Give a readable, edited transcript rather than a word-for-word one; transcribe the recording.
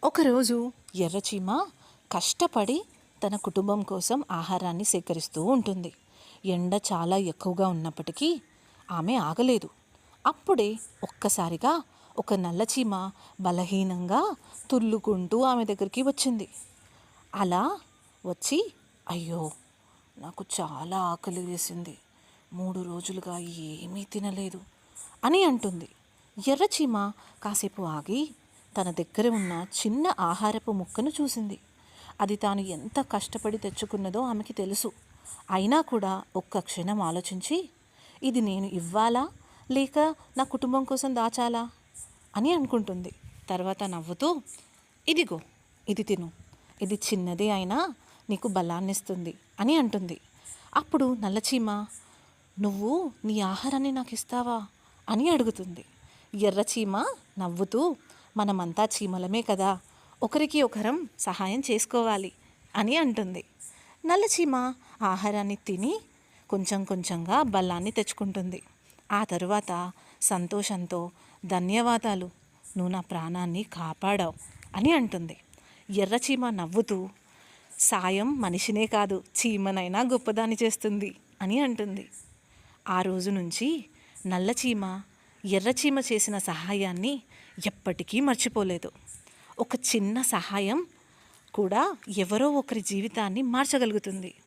ఒకరోజు ఎర్రచీమ కష్టపడి తన కుటుంబం కోసం ఆహారాన్ని సేకరిస్తూ ఉంటుంది. ఎండ చాలా ఎక్కువగా ఉన్నప్పటికీ ఆమె ఆగలేదు. అప్పుడే ఒక్కసారిగా ఒక నల్లచీమ బలహీనంగా తుల్లుకుంటూ ఆమె దగ్గరికి వచ్చింది. అలా వచ్చి, అయ్యో, నాకు చాలా ఆకలి వేసింది, 3 రోజులుగా ఏమీ తినలేదు అని అంటుంది. ఎర్రచీమ కాసేపు ఆగి తన దగ్గర ఉన్న చిన్న ఆహారపు ముక్కను చూసింది. అది తాను ఎంత కష్టపడి తెచ్చుకున్నదో ఆమెకి తెలుసు. అయినా కూడా ఒక్క క్షణం ఆలోచించి, ఇది నేను ఇవ్వాలా లేక నా కుటుంబం కోసం దాచాలా అని అనుకుంటుంది. తర్వాత నవ్వుతూ, ఇదిగో, ఇది తిను, ఇది చిన్నదే అయినా నీకు బలాన్నిస్తుంది అని అంటుంది. అప్పుడు నల్లచీమ, నువ్వు నీ ఆహారాన్ని నాకు ఇస్తావా అని అడుగుతుంది. ఎర్రచీమ నవ్వుతూ, మనమంతా చీమలమే కదా, ఒకరికి ఒకరం సహాయం చేసుకోవాలి అని అంటుంది. నల్లచీమ ఆహారాన్ని తిని కొంచెం కొంచెంగా బలాన్ని తెచ్చుకుంటుంది. ఆ తరువాత సంతోషంతో, ధన్యవాదాలు, నువ్వు నా ప్రాణాన్ని కాపాడావు అని అంటుంది. ఎర్రచీమ నవ్వుతూ, సాయం మనిషినే కాదు, చీమనైనా గొప్పదాన్ని చేస్తుంది అని అంటుంది. ఆ రోజు నుంచి నల్లచీమ ఎర్రచీమ చేసిన సహాయాన్ని ఎప్పటికీ మర్చిపోలేదు. ఒక చిన్న సహాయం కూడా ఎవరో ఒకరి జీవితాన్ని మార్చగలుగుతుంది.